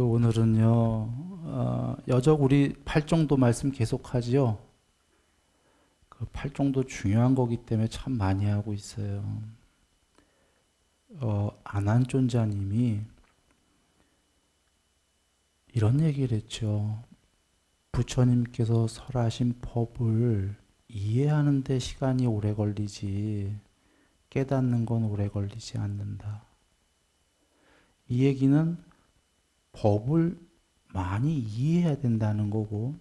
오늘은요, 여적 우리 팔정도 말씀 계속하지요. 그 팔정도 중요한 거기 때문에 참 많이 하고 있어요. 안한존자님이 이런 얘기를 했죠. 부처님께서 설하신 법을 이해하는 데 시간이 오래 걸리지, 깨닫는 건 오래 걸리지 않는다. 이 얘기는 법을 많이 이해해야 된다는 거고,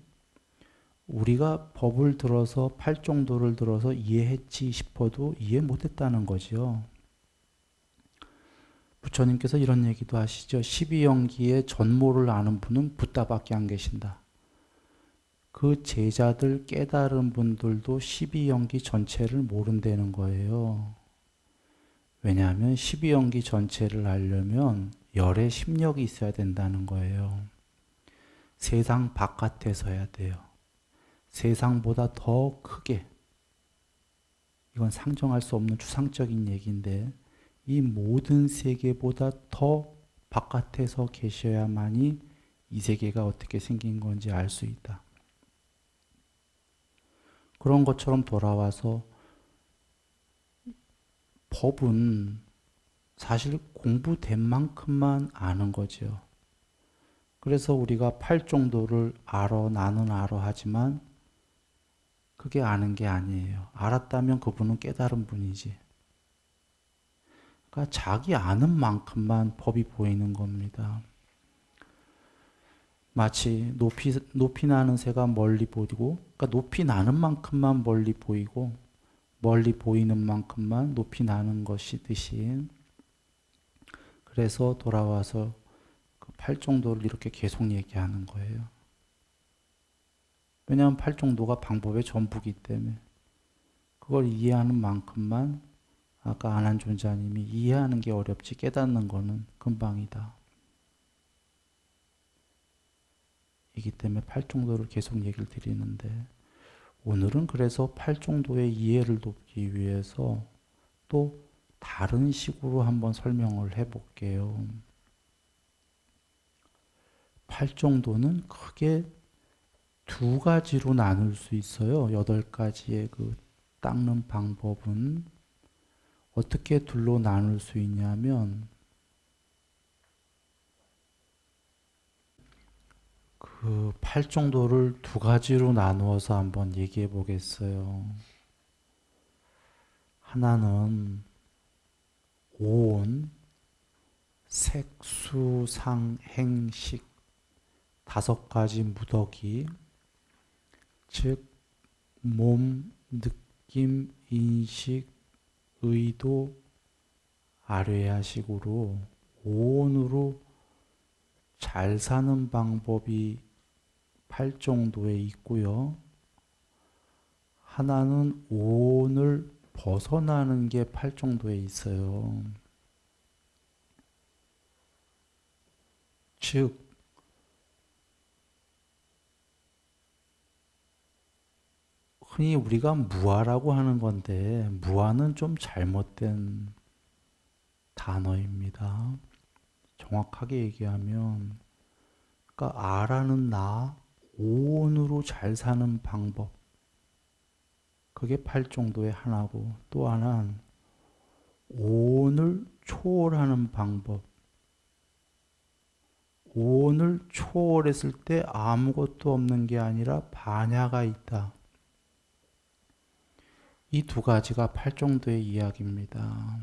우리가 법을 들어서 팔정도를 들어서 이해했지 싶어도 이해 못했다는 거죠. 부처님께서 이런 얘기도 하시죠. 12연기의 전모를 아는 분은 붓다밖에 안 계신다. 그 제자들 깨달은 분들도 12연기 전체를 모른다는 거예요. 왜냐하면 12연기 전체를 알려면 열의 심력이 있어야 된다는 거예요. 세상 바깥에서 해야 돼요. 세상보다 더 크게, 이건 상정할 수 없는 추상적인 얘기인데, 이 모든 세계보다 더 바깥에서 계셔야만이 이 세계가 어떻게 생긴 건지 알 수 있다. 그런 것처럼 돌아와서 법은 사실 공부된 만큼만 아는 거죠. 그래서 우리가 팔정도를 알아, 나는 알아 하지만 그게 아는 게 아니에요. 알았다면 그분은 깨달은 분이지. 그러니까 자기 아는 만큼만 법이 보이는 겁니다. 마치 높이 나는 새가 멀리 보이고, 그러니까 높이 나는 만큼만 멀리 보이고, 멀리 보이는 만큼만 높이 나는 것이듯이, 그래서 돌아와서 그 팔정도를 이렇게 계속 얘기하는 거예요. 왜냐하면 팔정도가 방법의 전부기 때문에 그걸 이해하는 만큼만, 아까 안한존자님이 이해하는 게 어렵지 깨닫는 거는 금방이다. 이기 때문에 팔정도를 계속 얘기를 드리는데, 오늘은 그래서 팔정도의 이해를 돕기 위해서 또 다른 식으로 한번 설명을 해볼게요. 팔정도는 크게 두 가지로 나눌 수 있어요. 8가지의 그 닦는 방법은 어떻게 둘로 나눌 수 있냐면, 그 팔정도를 두 가지로 나누어서 한번 얘기해 보겠어요. 하나는 오온, 색수상행식 5가지 무더기, 즉 몸, 느낌, 인식, 의도, 아뢰야식으로 오온으로 잘 사는 방법이 팔정도에 있고요. 하나는 오온을 벗어나는 게 팔정도에 있어요. 즉 흔히 우리가 무아라고 하는 건데, 무아는 좀 잘못된 단어입니다. 정확하게 얘기하면, 그러니까 아라는 나, 오온으로 잘 사는 방법, 그게 팔정도의 하나고, 또 하나는 오온을 초월하는 방법. 오온을 초월했을 때 아무것도 없는 게 아니라 반야가 있다. 이 두 가지가 팔정도의 이야기입니다.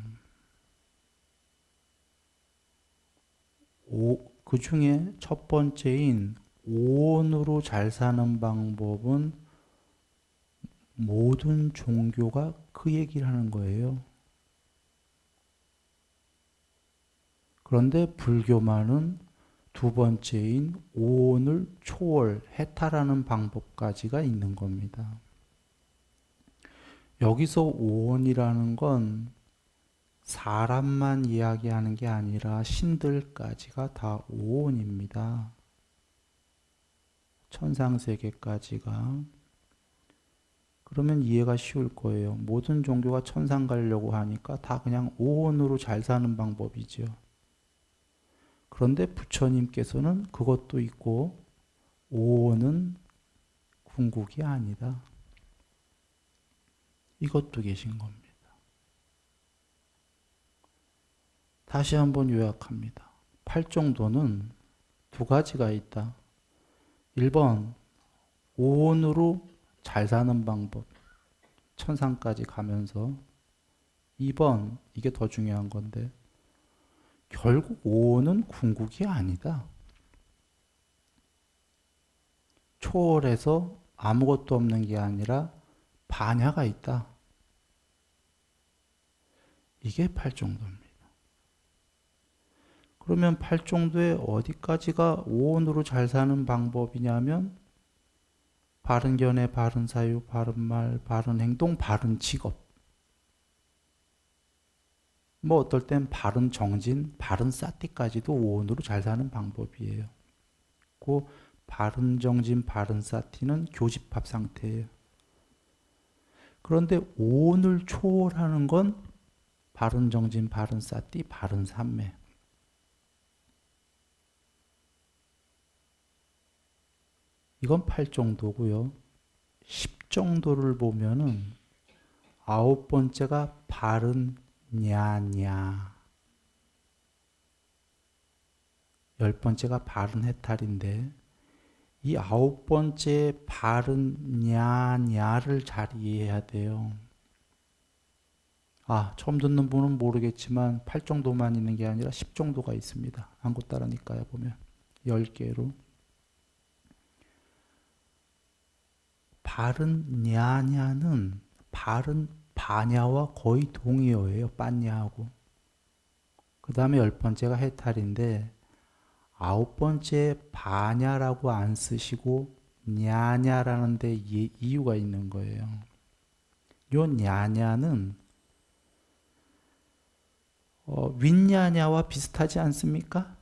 그 중에 첫 번째인 오온으로 잘 사는 방법은 모든 종교가 그 얘기를 하는 거예요. 그런데 불교만은 두 번째인 오온을 초월, 해탈하는 방법까지가 있는 겁니다. 여기서 오온이라는 건 사람만 이야기하는 게 아니라 신들까지가 다 오온입니다. 천상세계까지가. 그러면 이해가 쉬울 거예요. 모든 종교가 천상 가려고 하니까 다 그냥 오온으로 잘 사는 방법이죠. 그런데 부처님께서는 그것도 있고 오는 궁극이 아니다. 이것도 계신 겁니다. 다시 한번 요약합니다. 팔정도는 두 가지가 있다. 1번, 오온으로 잘 사는 방법. 천상까지 가면서. 2번, 이게 더 중요한 건데, 결국 오온은 궁극이 아니다. 초월해서 아무것도 없는 게 아니라 반야가 있다. 이게 팔정도입니다. 그러면 팔정도의 어디까지가 오온으로 잘 사는 방법이냐면 바른 견해, 바른 사유, 바른 말, 바른 행동, 바른 직업. 뭐 어떨 땐 바른 정진, 바른 사티까지도 오온으로 잘 사는 방법이에요. 그 바른 정진, 바른 사티는 교집합 상태예요. 그런데 오온을 초월하는 건 바른 정진, 바른 사티, 바른 삼매. 이건 8정도고요. 10정도를 보면은 9번째가 바른 냐냐. 10번째가 바른 해탈인데 이 9번째 바른 냐냐를 잘 이해해야 돼요. 처음 듣는 분은 모르겠지만 8정도만 있는 게 아니라 10정도가 있습니다. 한국 따라니까요 보면 10개로. 바른 냐냐는 바른 바냐와 거의 동의어예요. 빤냐하고. 그 다음에 10번째가 해탈인데 9번째 바냐라고 안 쓰시고 냐냐라는 데 이유가 있는 거예요. 요 냐냐는 윈냐냐와 비슷하지 않습니까?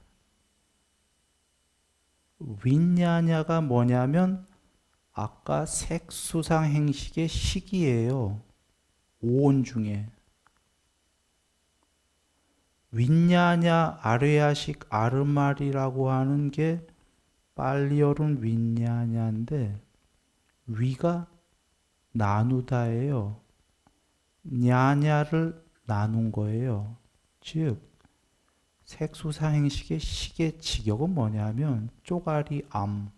윈냐냐가 뭐냐면 아까 색수상 행식의 식이에요. 오온 중에. 윈냐냐 아레야식 아르말이라고 하는 게 빨리어른 윈냐냐인데 위가 나누다예요. 냐냐를 나눈 거예요. 즉 색수상 행식의 식의 직역은 뭐냐면 쪼가리 암,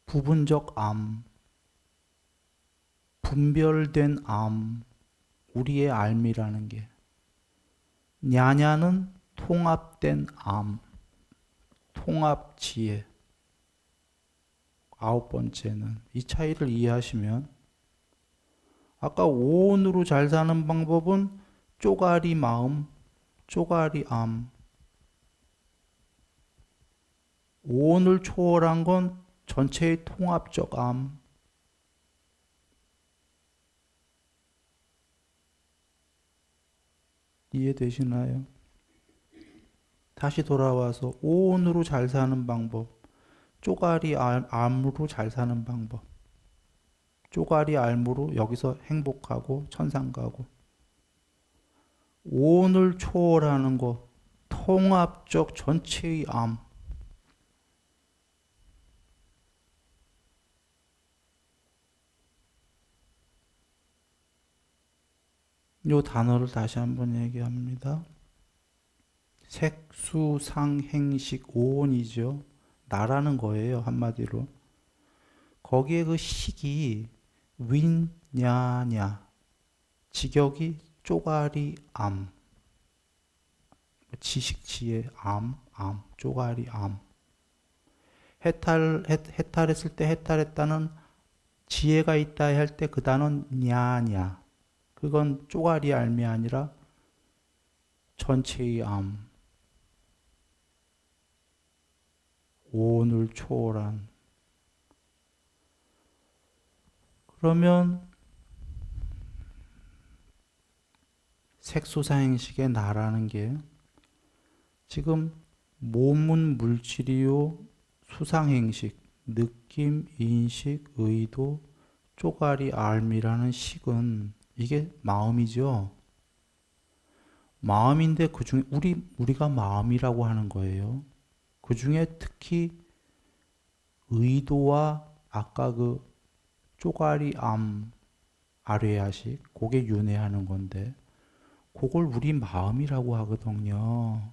부분적 암, 분별된 암, 우리의 알미라는 게. 냐냐는 통합된 암, 통합 지혜. 9번째는 이 차이를 이해하시면 아까 오온으로 잘 사는 방법은 쪼가리 마음, 쪼가리 암. 오온을 초월한 건 전체의 통합적 암. 이해되시나요? 다시 돌아와서 오온으로 잘 사는 방법, 쪼가리 암으로 잘 사는 방법. 쪼가리 알무로 여기서 행복하고 천상 가고. 오온을 초월하는 것, 통합적 전체의 암. 이 단어를 다시 한번 얘기합니다. 색수상행식 오온이죠. 나라는 거예요, 한마디로. 거기에 그 식이 윈냐냐, 직역이 쪼가리 암, 지식지의 암, 쪼가리 암. 해탈했을 때 해탈했다는 지혜가 있다 할 때 그 단어는 냐냐. 그건 쪼가리 암이 아니라 전체의 암. 오온을 초월한. 그러면 색소사행식의 나라는 게 지금 몸은 물질이요 수상행식, 느낌, 인식, 의도, 쪼가리 알미라는 식은 이게 마음이죠. 마음인데 그 중에 우리가 마음이라고 하는 거예요. 그 중에 특히 의도와 아까 그 쪼가리 아뢰야식 그게 윤회하는 건데 그걸 우리 마음이라고 하거든요.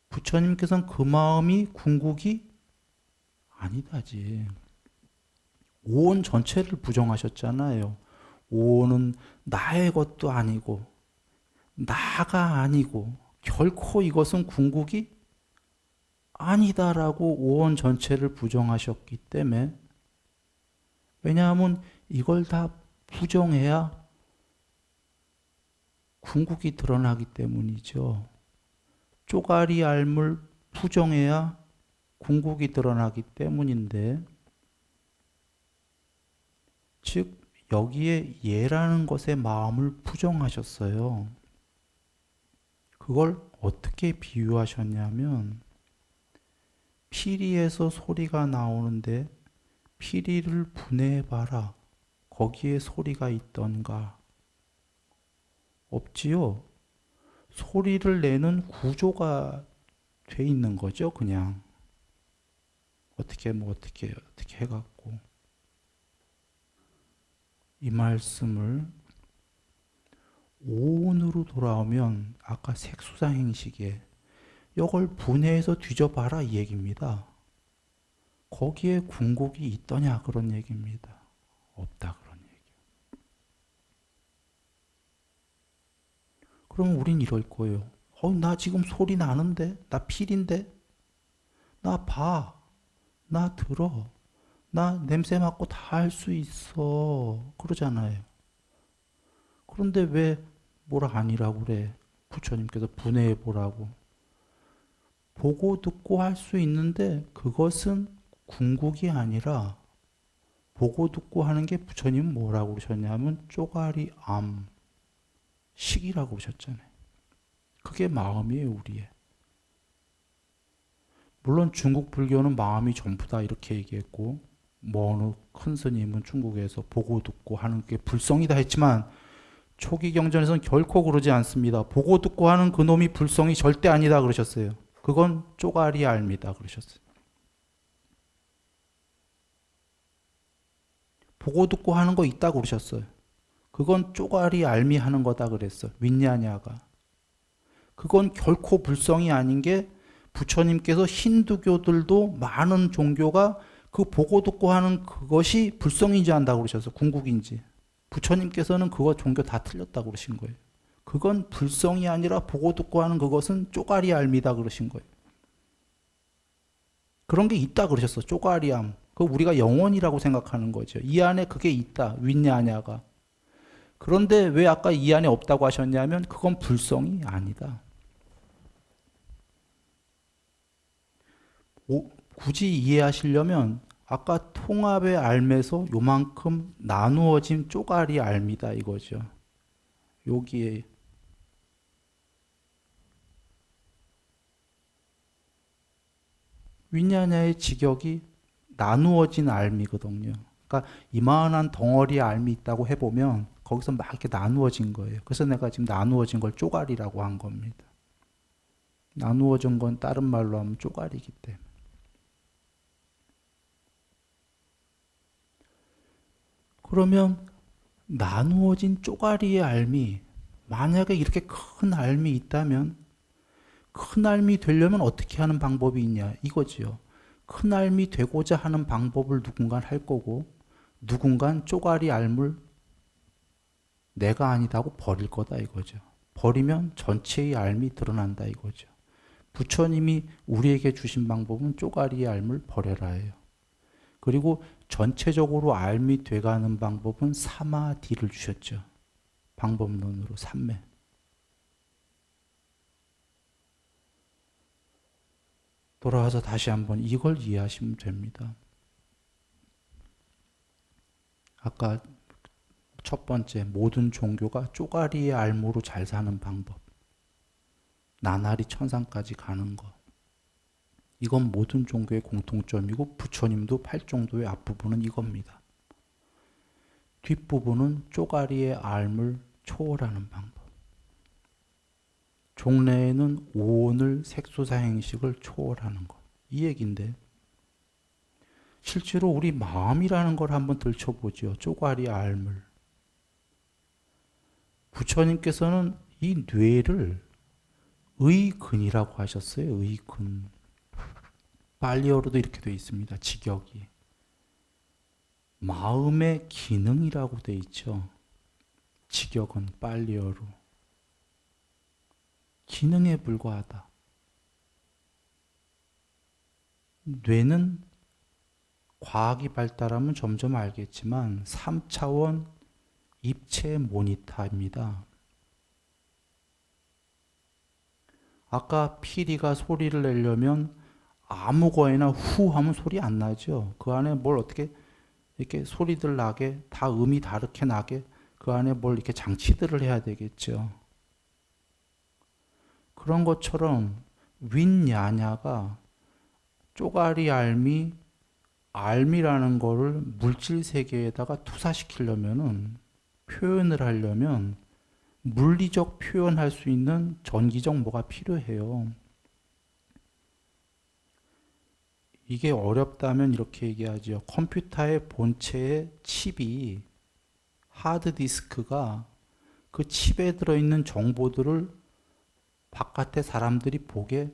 부처님께서는 그 마음이 궁극이 아니다지. 오온 전체를 부정하셨잖아요. 오온은 나의 것도 아니고 나가 아니고 결코 이것은 궁극이 아니다라고 오온 전체를 부정하셨기 때문에, 왜냐하면 이걸 다 부정해야 궁극이 드러나기 때문이죠. 쪼가리 알물 부정해야 궁극이 드러나기 때문인데, 즉 여기에 예라는 것의 마음을 부정하셨어요. 그걸 어떻게 비유하셨냐면, 피리에서 소리가 나오는데 피리를 분해해봐라. 거기에 소리가 있던가? 없지요. 소리를 내는 구조가 돼 있는 거죠. 그냥 어떻게 해갖고 이 말씀을 오온으로 돌아오면 아까 색수상행식에 이걸 분해해서 뒤져봐라 이 얘기입니다. 거기에 궁극이 있더냐 그런 얘기입니다. 없다 그런 얘기. 그럼 우린 이럴 거예요. 나 지금 소리 나는데? 나 필인데? 나 봐. 나 들어. 나 냄새 맡고 다 할 수 있어. 그러잖아요. 그런데 왜 뭐라 아니라고 그래? 부처님께서 분해해 보라고. 보고 듣고 할 수 있는데 그것은 궁극이 아니라, 보고 듣고 하는 게 부처님은 뭐라고 그러셨냐면 쪼가리 식이라고 그러셨잖아요. 그게 마음이에요, 우리의. 물론 중국 불교는 마음이 전부다 이렇게 얘기했고, 어느 큰 스님은 중국에서 보고 듣고 하는 게 불성이다 했지만, 초기 경전에서는 결코 그러지 않습니다. 보고 듣고 하는 그놈이 불성이 절대 아니다 그러셨어요. 그건 쪼가리 알미다 그러셨어요. 보고 듣고 하는 거 있다 그러셨어요. 그건 쪼가리 알미 하는 거다 그랬어요. 윈냐냐가. 그건 결코 불성이 아닌 게, 부처님께서 힌두교들도 많은 종교가 그 보고 듣고 하는 그것이 불성인지 한다고 그러셔서 궁극인지. 부처님께서는 그거 종교 다 틀렸다고 그러신 거예요. 그건 불성이 아니라 보고 듣고 하는 그것은 쪼가리 알미다 그러신 거예요. 그런 게 있다 그러셨어. 쪼가리암. 그 우리가 영혼이라고 생각하는 거죠. 이 안에 그게 있다. 윈냐냐가. 그런데 왜 아까 이 안에 없다고 하셨냐면 그건 불성이 아니다. 굳이 이해하시려면 아까 통합의 알매서 요만큼 나누어진 쪼가리 알미다 이거죠. 여기에 윈냐냐의 직역이 나누어진 알미거든요. 그러니까 이만한 덩어리의 알미 있다고 해보면 거기서 막 이렇게 나누어진 거예요. 그래서 내가 지금 나누어진 걸 쪼가리라고 한 겁니다. 나누어진 건 다른 말로 하면 쪼가리이기 때문에. 그러면 나누어진 쪼가리의 알미, 만약에 이렇게 큰 알미 있다면 큰 알미 되려면 어떻게 하는 방법이 있냐 이거지요. 큰 알미 되고자 하는 방법을 누군가 할 거고, 누군가 쪼가리 알물 내가 아니다고 버릴 거다 이거죠. 버리면 전체의 알미 드러난다 이거죠. 부처님이 우리에게 주신 방법은 쪼가리의 알물 버려라예요. 그리고 전체적으로 알미 돼가는 방법은 사마디를 주셨죠. 방법론으로 삼매. 돌아와서 다시 한번 이걸 이해하시면 됩니다. 아까 첫 번째, 모든 종교가 쪼가리의 알무로 잘 사는 방법. 나날이 천상까지 가는 것. 이건 모든 종교의 공통점이고 부처님도 팔종도의 앞부분은 이겁니다. 뒷부분은 쪼가리의 알물 초월하는 방법. 종래에는 오온을 색소사행식을 초월하는 것. 이 얘기인데 실제로 우리 마음이라는 걸 한번 들춰보죠. 쪼가리 알물. 부처님께서는 이 뇌를 의근이라고 하셨어요. 의근. 발리어로도 이렇게 되어 있습니다. 직역이. 마음의 기능이라고 되어 있죠. 직역은 발리어로. 기능에 불과하다. 뇌는 과학이 발달하면 점점 알겠지만 3차원 입체 모니터입니다. 아까 피리가 소리를 내려면 아무 거에나 후 하면 소리 안 나죠. 그 안에 뭘 어떻게 이렇게 소리들 나게 다 음이 다르게 나게 그 안에 뭘 이렇게 장치들을 해야 되겠죠. 그런 것처럼 윈야냐가 쪼가리 알미라는 거를 물질 세계에다가 투사시키려면은 표현을 하려면 물리적 표현할 수 있는 전기적 뭐가 필요해요. 이게 어렵다면 이렇게 얘기하죠. 컴퓨터의 본체의 칩이 하드디스크가 그 칩에 들어있는 정보들을 바깥에 사람들이 보게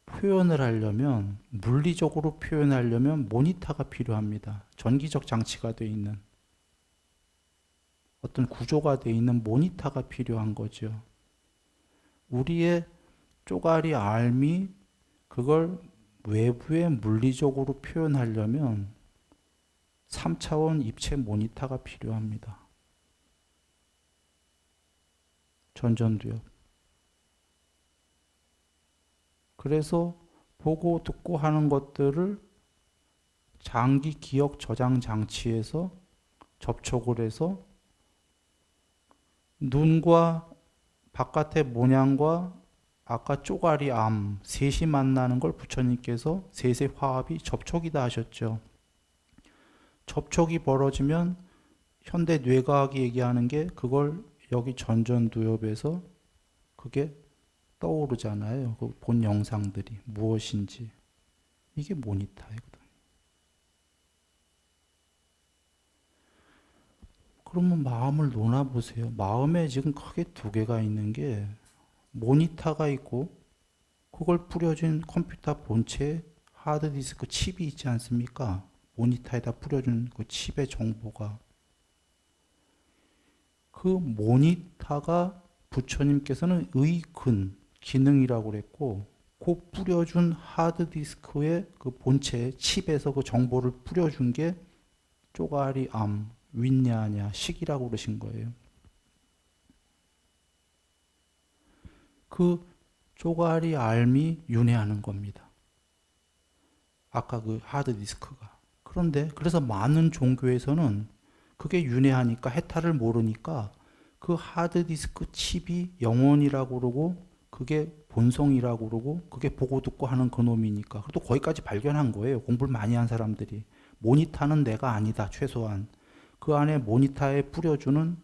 표현을 하려면 물리적으로 표현하려면 모니터가 필요합니다. 전기적 장치가 되어 있는 어떤 구조가 되어 있는 모니터가 필요한 거죠. 우리의 쪼가리 알미 그걸 외부에 물리적으로 표현하려면 3차원 입체 모니터가 필요합니다. 전전두엽. 그래서 보고 듣고 하는 것들을 장기 기억 저장 장치에서 접촉을 해서 눈과 바깥의 모양과 아까 쪼가리 암 셋이 만나는 걸 부처님께서 셋의 화합이 접촉이다 하셨죠. 접촉이 벌어지면 현대 뇌과학이 얘기하는 게 그걸 여기 전전두엽에서 그게 떠오르잖아요. 그 본 영상들이 무엇인지. 이게 모니터이거든. 그러면 마음을 놓아보세요. 마음에 지금 크게 두 개가 있는 게 모니터가 있고 그걸 뿌려진 컴퓨터 본체에 하드디스크 칩이 있지 않습니까? 모니터에다 뿌려준 그 칩의 정보가 그 모니터가 부처님께서는 의근 기능이라고 그랬고 그 뿌려준 하드디스크의 그 본체 칩에서 그 정보를 뿌려준 게 쪼가리 암, 윈냐냐, 식이라고 그러신 거예요. 그 쪼가리 알미 윤회하는 겁니다. 아까 그 하드디스크가. 그런데 그래서 많은 종교에서는 그게 윤회하니까 해탈을 모르니까 그 하드디스크 칩이 영혼이라고 그러고 그게 본성이라고 그러고 그게 보고 듣고 하는 그놈이니까. 그래도 거기까지 발견한 거예요. 공부를 많이 한 사람들이. 모니터는 내가 아니다. 최소한. 그 안에 모니터에 뿌려주는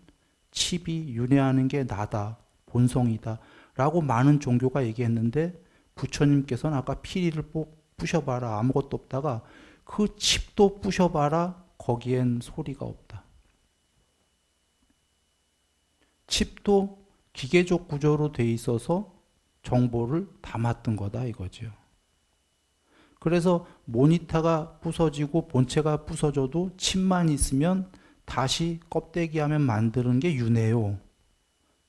칩이 윤회하는 게 나다. 본성이다. 라고 많은 종교가 얘기했는데 부처님께서는 아까 피리를 부셔봐라. 아무것도 없다가 그 칩도 부셔봐라. 거기엔 소리가 없다. 칩도 기계적 구조로 돼 있어서 정보를 담았던 거다 이거죠. 그래서 모니터가 부서지고 본체가 부서져도 칩만 있으면 다시 껍데기 하면 만드는 게 윤회요.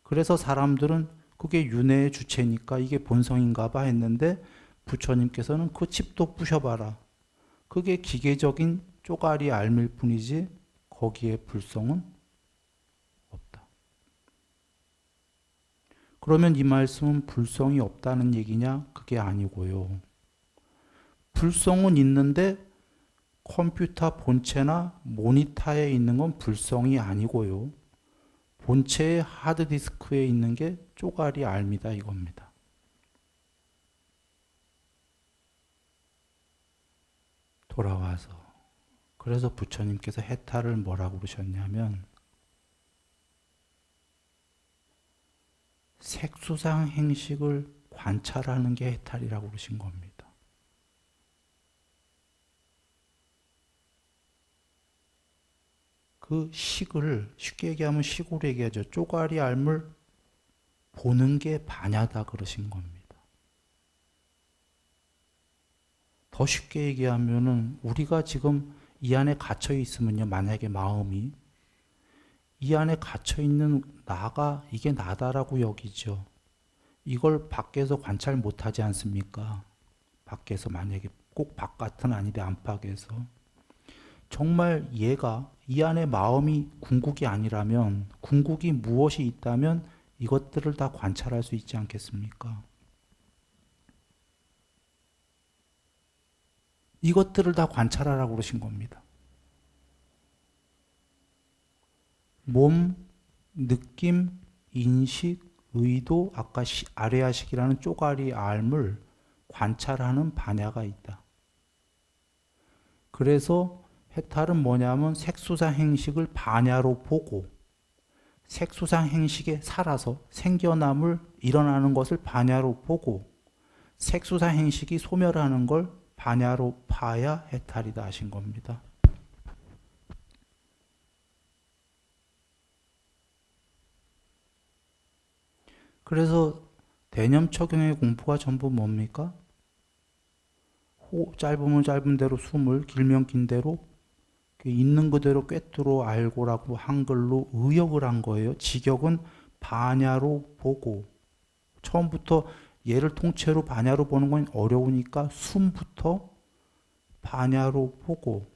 그래서 사람들은 그게 윤회의 주체니까 이게 본성인가 봐 했는데 부처님께서는 그 칩도 부셔봐라. 그게 기계적인 쪼가리 알밀 뿐이지 거기에 불성은 없다. 그러면 이 말씀은 불성이 없다는 얘기냐? 그게 아니고요. 불성은 있는데 컴퓨터 본체나 모니터에 있는 건 불성이 아니고요. 본체의 하드디스크에 있는 게 쪼가리 알미다 이겁니다. 돌아와서 그래서 부처님께서 해탈을 뭐라고 그러셨냐면 색수상 행식을 관찰하는 게 해탈이라고 그러신 겁니다. 그 식을 쉽게 얘기하면 식으로 얘기하죠. 쪼가리 알물 보는 게 반야다 그러신 겁니다. 더 쉽게 얘기하면은 우리가 지금 이 안에 갇혀 있으면요. 만약에 마음이 이 안에 갇혀 있는 나가 이게 나다라고 여기죠. 이걸 밖에서 관찰 못하지 않습니까? 밖에서 만약에 꼭 바깥은 아닌데 안팎에서 정말 얘가 이 안에 마음이 궁극이 아니라면 궁극이 무엇이 있다면 이것들을 다 관찰할 수 있지 않겠습니까? 이것들을 다 관찰하라고 그러신 겁니다. 몸, 느낌, 인식, 의도, 아까 아래아식이라는 쪼가리 알을 관찰하는 반야가 있다. 그래서 해탈은 뭐냐면 색수상 행식을 반야로 보고 색수상 행식에 살아서 생겨남을 일어나는 것을 반야로 보고 색수상 행식이 소멸하는 걸 반야로 봐야 해탈이다 하신 겁니다. 그래서 대념처경의 공부가 전부 뭡니까? 짧으면 짧은 대로 숨을, 길면 긴 대로 있는 그대로 꿰뚫어 알고라고 한글로 의역을 한 거예요. 직역은 반야로 보고 처음부터 얘를 통째로 반야로 보는 건 어려우니까 숨부터 반야로 보고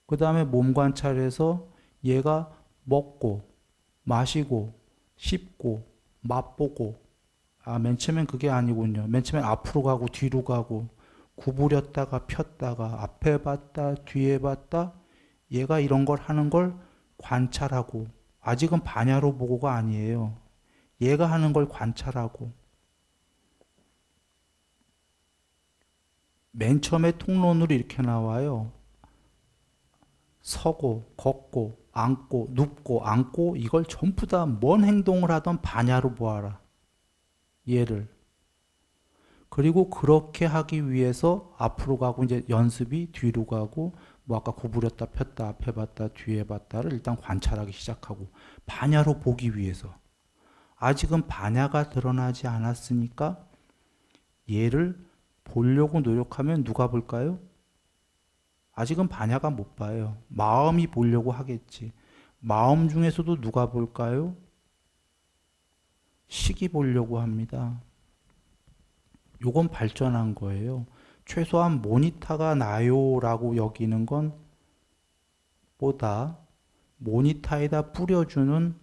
그 다음에 몸 관찰해서 얘가 먹고 마시고 씹고 맛보고 맨 처음엔 그게 아니군요. 맨 처음엔 앞으로 가고 뒤로 가고 구부렸다가 폈다가 앞에 봤다 뒤에 봤다 얘가 이런 걸 하는 걸 관찰하고 아직은 반야로 보고가 아니에요. 얘가 하는 걸 관찰하고 맨 처음에 통론으로 이렇게 나와요. 서고 걷고 앉고 눕고 앉고 이걸 전부 다 뭔 행동을 하던 반야로 보아라. 얘를. 그리고 그렇게 하기 위해서 앞으로 가고 이제 연습이 뒤로 가고 뭐 아까 구부렸다 폈다 앞에 봤다 뒤에 봤다를 일단 관찰하기 시작하고 반야로 보기 위해서 아직은 반야가 드러나지 않았으니까 얘를 보려고 노력하면 누가 볼까요? 아직은 반야가 못 봐요. 마음이 보려고 하겠지. 마음 중에서도 누가 볼까요? 식이 보려고 합니다. 요건 발전한 거예요. 최소한 모니터가 나요라고 여기는 건 보다 모니터에다 뿌려주는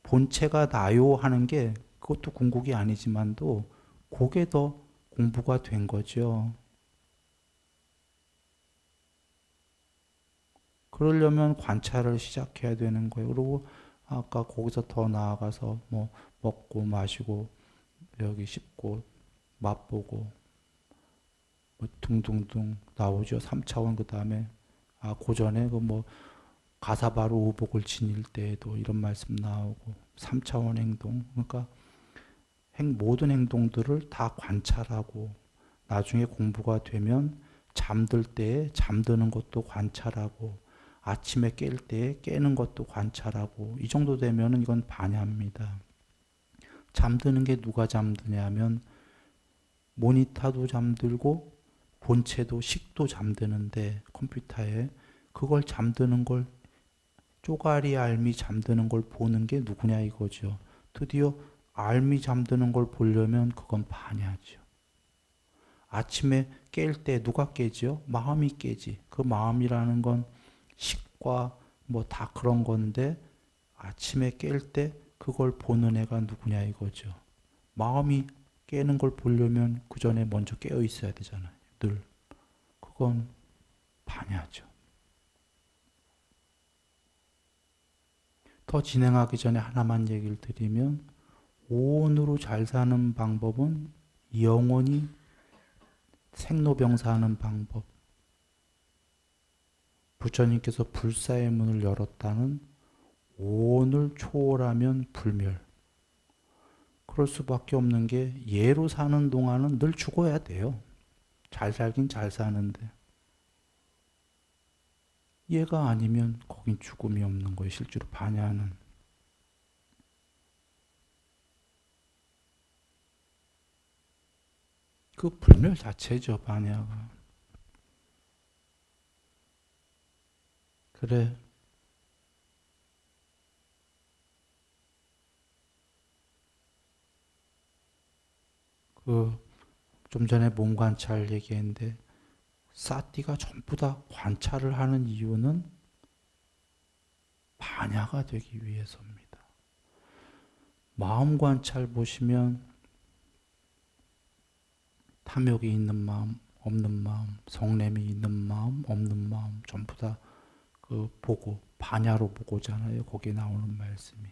본체가 나요 하는 게 그것도 궁극이 아니지만도 그게 더 공부가 된 거죠. 그러려면 관찰을 시작해야 되는 거예요. 그리고 아까 거기서 더 나아가서 뭐 먹고 마시고 여기 씹고 맛보고 뭐 등등등 나오죠. 3차원 그 다음에 고전에 그 뭐 가사바로 우복을 지닐 때에도 이런 말씀 나오고 3차원 행동 그러니까 모든 행동들을 다 관찰하고 나중에 공부가 되면 잠들 때 잠드는 것도 관찰하고 아침에 깰 때 깨는 것도 관찰하고 이 정도 되면 이건 반야입니다. 잠드는 게 누가 잠드냐면 모니터도 잠들고 본체도 식도 잠드는데 컴퓨터에 그걸 잠드는 걸 쪼가리 알미 잠드는 걸 보는 게 누구냐 이거죠. 드디어 알미 잠드는 걸 보려면 그건 반야죠. 아침에 깰 때 누가 깨죠? 마음이 깨지. 그 마음이라는 건 식과 뭐 다 그런 건데 아침에 깰 때 그걸 보는 애가 누구냐 이거죠. 마음이 깨는 걸 보려면 그 전에 먼저 깨어 있어야 되잖아요. 늘. 그건 반야죠. 더 진행하기 전에 하나만 얘기를 드리면 오온으로 잘 사는 방법은 영원히 생로병사하는 방법. 부처님께서 불사의 문을 열었다는 오온을 초월하면 불멸. 그럴 수밖에 없는 게 예로 사는 동안은 늘 죽어야 돼요. 잘 살긴 잘 사는데 얘가 아니면 거긴 죽음이 없는 거예요. 실제로 반야는. 그 불멸 자체죠, 반야가. 그래. 그 좀 전에 몸 관찰 얘기했는데 사띠가 전부 다 관찰을 하는 이유는 반야가 되기 위해서입니다. 마음 관찰 보시면 탐욕이 있는 마음, 없는 마음, 성냄이 있는 마음, 없는 마음 전부 다 그 보고 반야로 보고잖아요. 거기에 나오는 말씀이.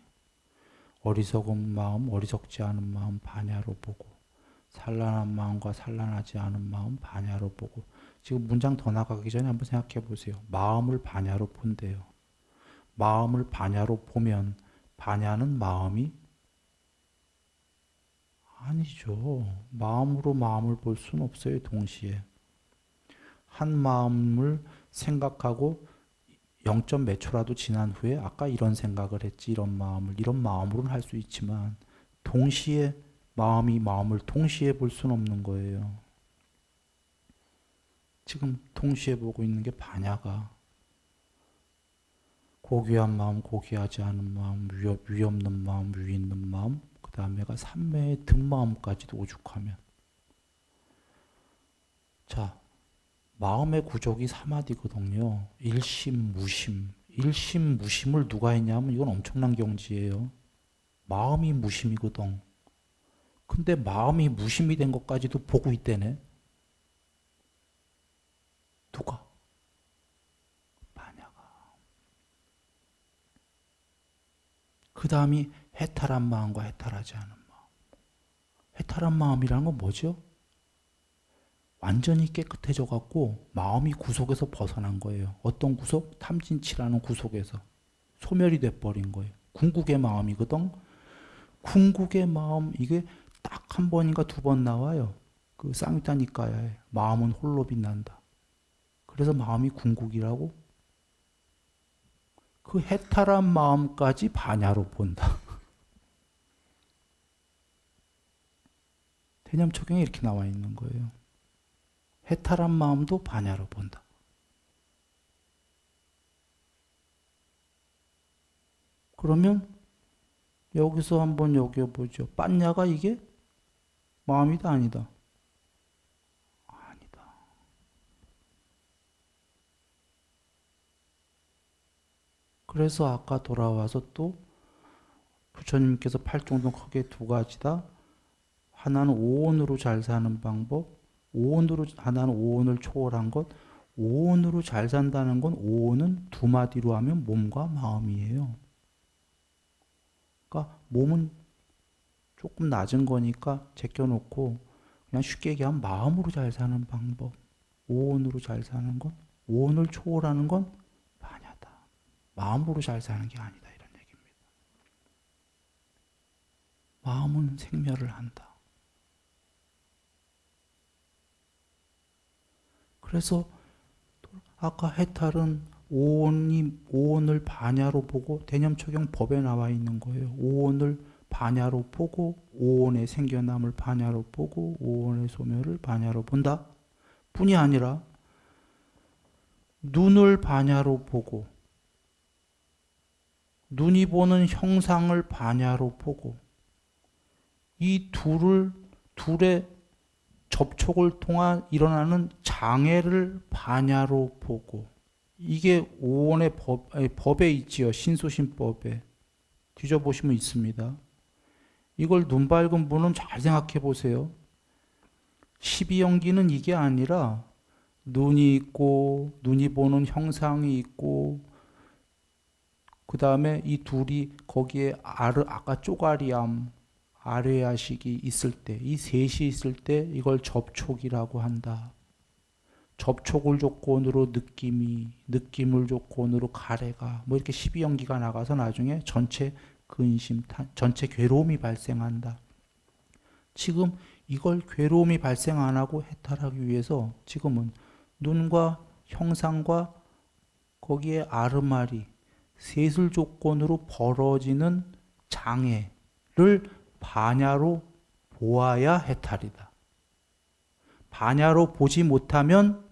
어리석은 마음, 어리석지 않은 마음 반야로 보고 산란한 마음과 산란하지 않은 마음 반야로 보고. 지금 문장 더 나가기 전에 한번 생각해 보세요. 마음을 반야로 본대요. 마음을 반야로 보면 반야는 마음이 아니죠. 마음으로 마음을 볼 수는 없어요. 동시에. 한 마음을 생각하고 0점 몇 초라도 지난 후에 아까 이런 생각을 했지 이런 마음으로는 할 수 있지만 동시에 마음이 마음을 동시에 볼 수는 없는 거예요. 지금 동시에 보고 있는 게 반야가 고귀한 마음, 고귀하지 않은 마음, 위 없는 마음, 위 있는 마음, 그 다음에가 삼매의 든마음까지도 오죽하면. 자, 마음의 구족이 사마디거든요. 일심, 무심. 일심, 무심을 누가 했냐면 이건 엄청난 경지예요. 마음이 무심이거든. 근데 마음이 무심이 된 것까지도 보고 있대네. 누가? 반야가. 그 다음이 해탈한 마음과 해탈하지 않은 마음. 해탈한 마음이라는 건 뭐죠? 완전히 깨끗해져 갖고 마음이 구속에서 벗어난 거예요. 어떤 구속? 탐진치라는 구속에서 소멸이 돼버린 거예요. 궁극의 마음이거든. 궁극의 마음 이게 딱 한 번인가 두 번 나와요. 그 쌍유타니까야에 마음은 홀로 빛난다. 그래서 마음이 궁극이라고. 그 해탈한 마음까지 반야로 본다. 대념초경에 이렇게 나와 있는 거예요. 해탈한 마음도 반야로 본다. 그러면 여기서 한번 여겨보죠. 빤야가 이게 마음이다 아니다? 아니다. 그래서 아까 돌아와서 또 부처님께서 팔종동 크게 두 가지다. 하나는 오온으로 잘 사는 방법, 하나는 오온을 초월한 것. 오온으로 잘 산다는 건 오온은 두 마디로 하면 몸과 마음이에요. 그러니까 몸은 조금 낮은 거니까 제껴놓고 그냥 쉽게 얘기하면 마음으로 잘 사는 방법. 오온으로 잘 사는 건, 오온을 초월하는 건 반야다. 마음으로 잘 사는 게 아니다 이런 얘기입니다. 마음은 생멸을 한다. 그래서 아까 해탈은 오온을 반야로 보고 대념초경 법에 나와 있는 거예요. 오온을 반야로 보고 오온의 생겨남을 반야로 보고 오온의 소멸을 반야로 본다. 뿐이 아니라 눈을 반야로 보고 눈이 보는 형상을 반야로 보고 이 둘의 접촉을 통한 일어나는 장애를 반야로 보고 이게 오온의 법에 있지요. 신소신법에. 뒤져보시면 있습니다. 이걸 눈 밝은 분은 잘 생각해 보세요. 12연기는 이게 아니라 눈이 있고 눈이 보는 형상이 있고 그 다음에 이 둘이 거기에 아까 쪼가리암 아뢰야식이 있을 때, 이 셋이 있을 때 이걸 접촉이라고 한다. 접촉을 조건으로 느낌을 조건으로 가래가, 뭐 이렇게 12연기가 나가서 나중에 전체 근심, 전체 괴로움이 발생한다. 지금 이걸 괴로움이 발생 안 하고 해탈하기 위해서 지금은 눈과 형상과 거기에 아르마리, 세술 조건으로 벌어지는 장애를 반야로 보아야 해탈이다. 반야로 보지 못하면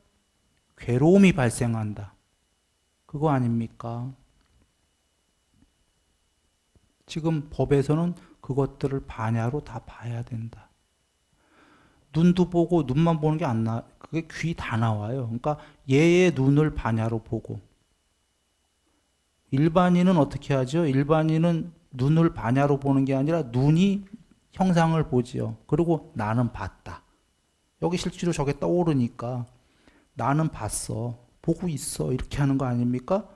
괴로움이 발생한다. 그거 아닙니까? 지금 법에서는 그것들을 반야로 다 봐야 된다. 눈도 보고 눈만 보는 게 안 나, 그게 귀 다 나와요. 그러니까 얘의 눈을 반야로 보고 일반인은 어떻게 하죠? 일반인은 눈을 반야로 보는 게 아니라 눈이 형상을 보지요. 그리고 나는 봤다. 여기 실제로 저게 떠오르니까 나는 봤어. 보고 있어. 이렇게 하는 거 아닙니까?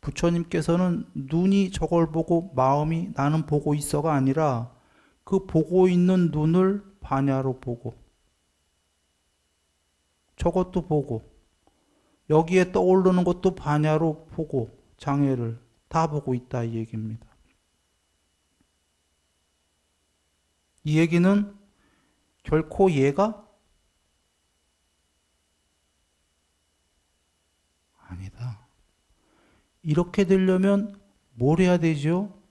부처님께서는 눈이 저걸 보고 마음이 나는 보고 있어가 아니라 그 보고 있는 눈을 반야로 보고 저것도 보고 여기에 떠오르는 것도 반야로 보고 장애를 다 보고 있다 이 얘기입니다. 이 얘기는 결코 얘가 아니다. 이렇게 되려면 뭘 해야 되죠?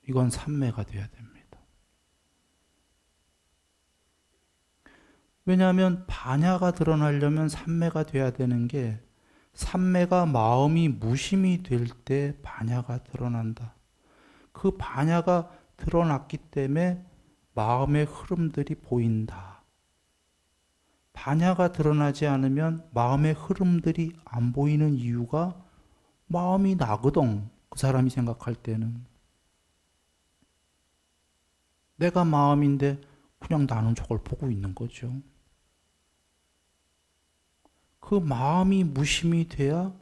이건 삼매가 돼야 됩니다. 왜냐하면 반야가 드러나려면 삼매가 돼야 되는 게 삼매가 마음이 무심이 될 때 반야가 드러난다. 그 반야가 드러났기 때문에 마음의 흐름들이 보인다. 반야가 드러나지 않으면 마음의 흐름들이 안 보이는 이유가 마음이 나거든. 그 사람이 생각할 때는. 내가 마음인데 그냥 나는 저걸 보고 있는 거죠. 그 마음이 무심이 돼야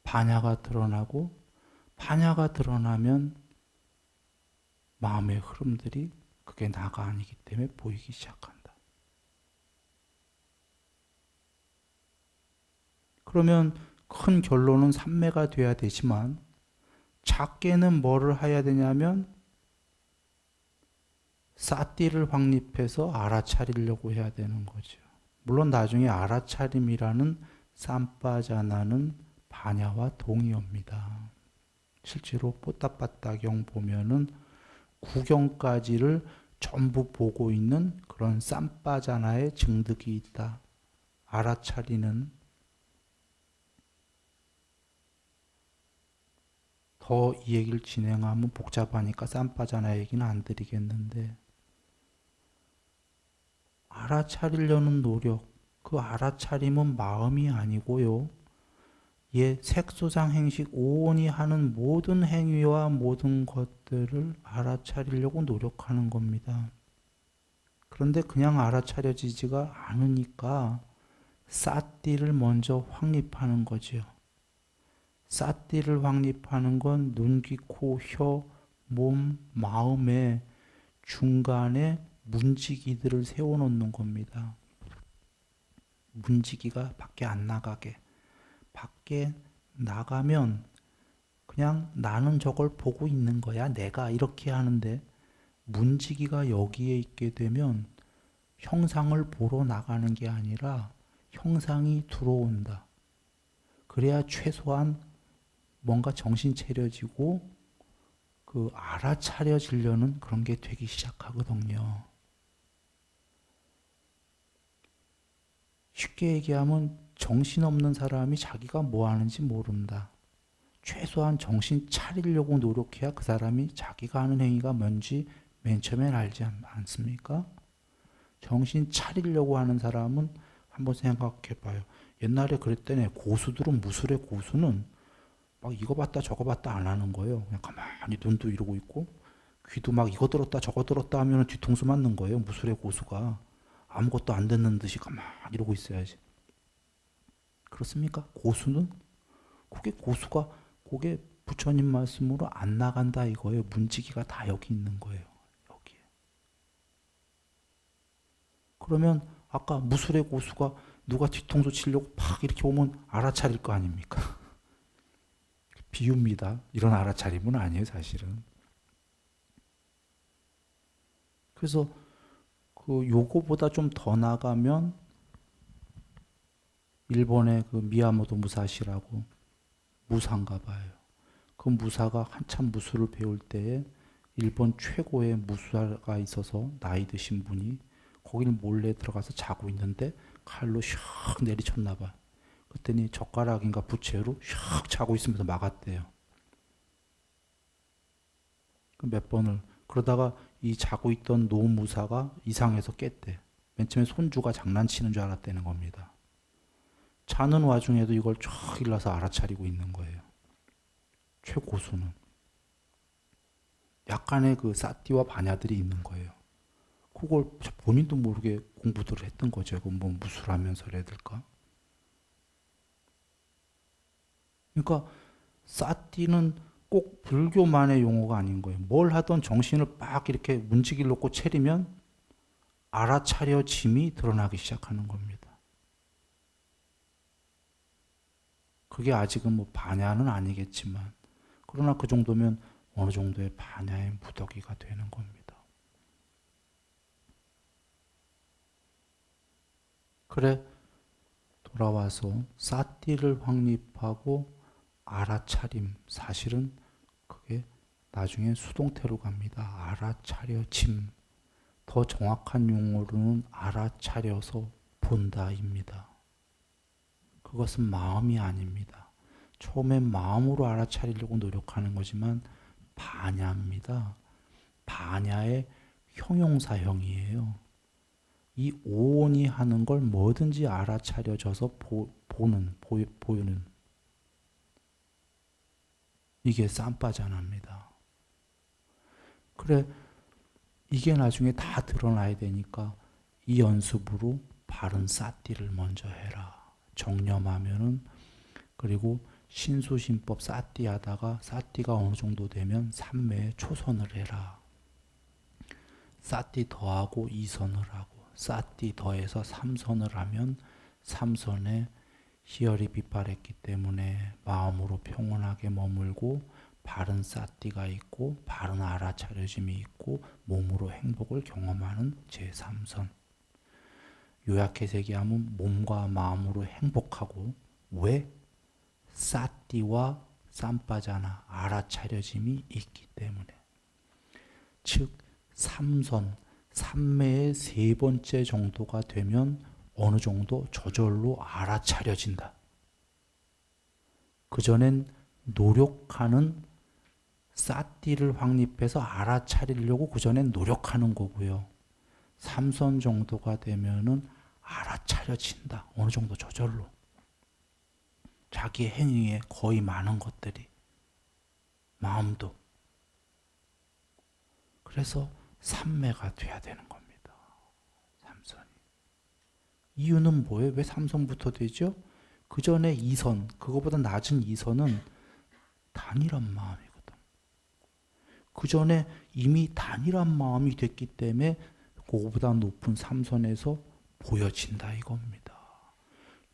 반야가 드러나고 반야가 드러나면 마음의 흐름들이 그게 나가 아니기 때문에 보이기 시작한다. 그러면 큰 결론은 삼매가 돼야 되지만 작게는 뭐를 해야 되냐면 사띠를 확립해서 알아차리려고 해야 되는 거죠. 물론 나중에 알아차림이라는 쌈빠자나는 반야와 동의어입니다. 실제로 뽀따빠따경 보면은 구경까지를 전부 보고 있는 그런 쌈빠자나의 증득이 있다. 알아차리는 더 이 얘기를 진행하면 복잡하니까 쌈빠자나 얘기는 안 드리겠는데 알아차리려는 노력, 그 알아차림은 마음이 아니고요. 색소상 행식 오온이 하는 모든 행위와 모든 것들을 알아차리려고 노력하는 겁니다. 그런데 그냥 알아차려지지가 않으니까 사띠를 먼저 확립하는 거죠. 사띠를 확립하는 건 눈, 귀, 코, 혀, 몸, 마음의 중간에 문지기들을 세워놓는 겁니다. 문지기가 밖에 안 나가게. 밖에 나가면 그냥 나는 저걸 보고 있는 거야. 내가 이렇게 하는데 문지기가 여기에 있게 되면 형상을 보러 나가는 게 아니라 형상이 들어온다. 그래야 최소한 뭔가 정신 차려지고 그 알아차려지려는 그런 게 되기 시작하거든요. 쉽게 얘기하면 정신없는 사람이 자기가 뭐 하는지 모른다. 최소한 정신 차리려고 노력해야 그 사람이 자기가 하는 행위가 뭔지 맨 처음엔 알지 않습니까? 정신 차리려고 하는 사람은 한번 생각해 봐요. 옛날에 그랬더니 고수들은 무술의 고수는 막 이거 봤다 저거 봤다 안 하는 거예요. 그냥 가만히 눈도 이러고 있고 귀도 막 이거 들었다 저거 들었다 하면 뒤통수 맞는 거예요. 무술의 고수가. 아무것도 안 듣는 듯이 가만히 이러고 있어야지. 그렇습니까? 고수는? 그게 고수가 그게 부처님 말씀으로 안 나간다 이거예요. 문지기가 다 여기 있는 거예요. 여기에. 그러면 아까 무술의 고수가 누가 뒤통수 치려고 팍 이렇게 오면 알아차릴 거 아닙니까? 비유입니다. 이런 알아차림은 아니에요, 사실은. 그래서 그 요거보다 좀 더 나가면 일본의 그 미야모토 무사시라고 무사인가 봐요. 그 무사가 한참 무술을 배울 때에 일본 최고의 무술가가 있어서 나이 드신 분이 거길 몰래 들어가서 자고 있는데 칼로 샥 내리쳤나 봐요. 그랬더니 젓가락인가 부채로 샥 자고 있으면서 막았대요. 몇 번을 그러다가 이 자고 있던 노무사가 이상해서 깼대. 맨 처음에 손주가 장난치는 줄 알았다는 겁니다. 자는 와중에도 이걸 쫙 일러서 알아차리고 있는 거예요. 최고수는. 약간의 그 사띠와 반야들이 있는 거예요. 그걸 본인도 모르게 공부들을 했던 거죠. 그 뭐 무술하면서라 될까? 그러니까 사띠는 꼭 불교만의 용어가 아닌 거예요. 뭘 하던 정신을 빡 이렇게 문지기를 놓고 차리면 알아차려짐이 드러나기 시작하는 겁니다. 그게 아직은 뭐 반야는 아니겠지만 그러나 그 정도면 어느 정도의 반야의 무더기가 되는 겁니다. 그래 돌아와서 사띠를 확립하고 알아차림 사실은 그게 나중에 수동태로 갑니다. 알아차려짐 더 정확한 용어로는 알아차려서 본다입니다. 그것은 마음이 아닙니다. 처음엔 마음으로 알아차리려고 노력하는 거지만 반야입니다. 반야의 형용사형이에요. 이 오온이 하는 걸 뭐든지 알아차려져서 보이는 이게 쌈바자나입니다. 그래 이게 나중에 다 드러나야 되니까 이 연습으로 바른 사띠를 먼저 해라. 정념하면은 그리고 신수신법 사띠 하다가 사띠가 어느 정도 되면 삼매에 초선을 해라. 사띠 더하고 이선을 하고 사띠 더해서 삼선을 하면 삼선에 희열이 빗발했기 때문에 마음으로 평온하게 머물고 바른 사띠가 있고 바른 알아차려짐이 있고 몸으로 행복을 경험하는 제3선. 요약해서 얘기하면 몸과 마음으로 행복하고 왜? 사띠와 쌈바자나 알아차려짐이 있기 때문에. 즉 삼선, 삼매의 세 번째 정도가 되면 어느 정도 저절로 알아차려진다. 그전엔 노력하는 사띠를 확립해서 알아차리려고 그전엔 노력하는 거고요. 삼선 정도가 되면은 알아차려진다. 어느 정도 저절로. 자기 행위에 거의 많은 것들이. 마음도. 그래서 삼매가 돼야 되는 겁니다. 삼선이. 이유는 뭐예요? 왜 삼선부터 되죠? 그 전에 이선, 그거보다 낮은 이선은 단일한 마음이거든. 그 전에 이미 단일한 마음이 됐기 때문에 그거보다 높은 삼선에서 보여진다 이겁니다.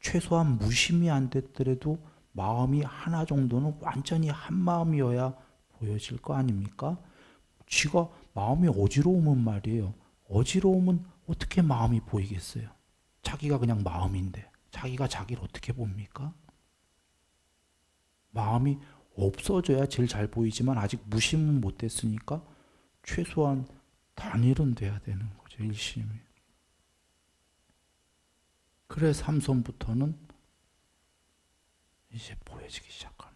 최소한 무심이 안 됐더라도 마음이 하나 정도는 완전히 한 마음이어야 보여질 거 아닙니까? 쥐가 마음이 어지러우면 말이에요. 어지러우면 어떻게 마음이 보이겠어요? 자기가 그냥 마음인데 자기가 자기를 어떻게 봅니까? 마음이 없어져야 제일 잘 보이지만 아직 무심은 못 됐으니까 최소한 단일은 돼야 되는 거죠. 일심이. 그래 삼선부터는 이제 보여지기 시작합니다.